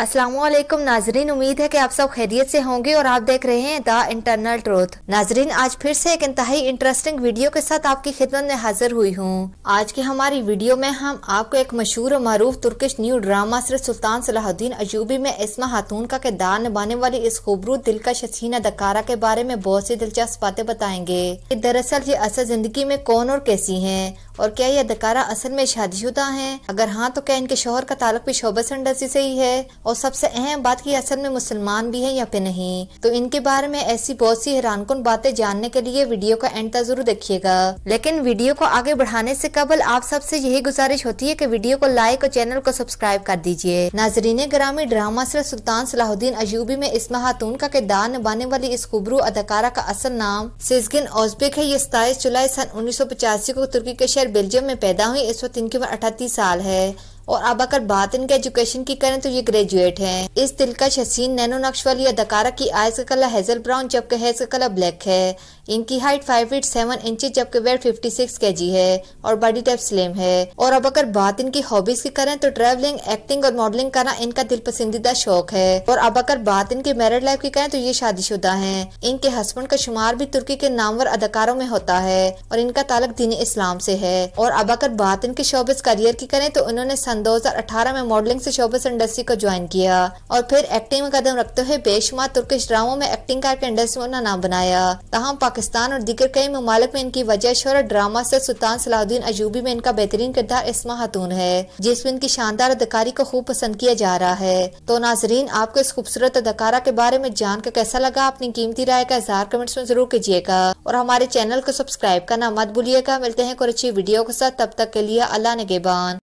अस्सलामुअलैकुम नाजरीन, उम्मीद है कि आप सब खैरियत से होंगे और आप देख रहे हैं द इंटरनल ट्रूथ। नाजरीन, आज फिर से एक इंतहाई इंटरेस्टिंग वीडियो के साथ आपकी खिदमत में हाजिर हुई हूँ। आज की हमारी वीडियो में हम आपको एक मशहूर और मारूफ तुर्किश न्यू ड्रामा सिर्फ सुल्तान सलाहुद्दीन अयूबी में इस्मा खातून का किरदार निभाने वाली इस खूबसूरत दिलकश हसीन अदाकारा के बारे में बहुत सी दिलचस्प बातें बताएंगे। दरअसल ये असल जिंदगी में कौन और कैसी है और क्या ये अदाकारा असल में शादीशुदा हैं? अगर हाँ तो क्या इनके शौहर का ताल्लुक भी शोबस इंडस्ट्री से ही है? और सबसे अहम बात की असल में मुसलमान भी है या फिर नहीं? तो इनके बारे में ऐसी बहुत सी हैरानकुन बातें जानने के लिए वीडियो का एंड तक जरूर देखिएगा। लेकिन वीडियो को आगे बढ़ाने से कबल आप सबसे यही गुजारिश होती है कि वीडियो को लाइक और चैनल को सब्सक्राइब कर दीजिए। नाजरीन ग्रामी, ड्रामा सिर्फ सुल्तान सलाहुद्दीन अयूबी में इस्मा खातून का किरदार निभाने वाली इस खूबसूरत अदाकारा का असल नाम सेजगिन ओजबेक है। ये 27 जुलाई सन 1985 को तुर्की के शहर बेल्जियम में पैदा हुई। इस वक्त इनकी उम्र 38 साल है और अब अगर बात इनके एजुकेशन की करें तो ये ग्रेजुएट हैं। इस दिलकश हसीन नैनो नक्श वाली अदाकारा की आइज का कलर हेजल ब्राउन जबकि हेयर का कलर ब्लैक है। इनकी हाइट 5 फीट 7 इंचेस जबकि वेट 56 kg है और बॉडी टाइप स्लिम है। और अब अगर बात इनकी हॉबीज की करें तो ट्रैवलिंग, एक्टिंग और मॉडलिंग करना इनका दिल पसंदीदा शौक है। और अब अगर बात इनकी मैरिड लाइफ की करें तो ये शादीशुदा हैं। इनके हस्बैंड का शुमार भी तुर्की के नामवर अदाकारों में होता है और इनका ताल्लुक दीन इस्लाम से है। और अब अगर बात इनके शोबिस करियर की करें तो उन्होंने सन 2018 में मॉडलिंग से शोबिस इंडस्ट्री को ज्वाइन किया और फिर एक्टिंग में कदम रखते हुए बेशुमार तुर्किश ड्रामों में एक्टिंग करके इंडस्ट्री में नाम बनाया। तमाम पाकिस्तान और दीगर कई ममालिक में इनकी वजह शोहरत ड्रामा से सुल्तान सलाहुद्दीन अयूबी में इनका बेहतरीन किरदार इस्मा खातून है जिसमें इनकी शानदार अदाकारी को खूब पसंद किया जा रहा है। तो नाजरीन, आपको इस खूबसूरत अदाकारा के बारे में जानकर कैसा लगा? अपनी कीमती राय का इज़हार कमेंट्स में जरूर कीजिएगा और हमारे चैनल को सब्सक्राइब करना मत भूलिएगा। मिलते हैं कोई अच्छी वीडियो के साथ, तब तक के लिए अल्लाह निगहबान।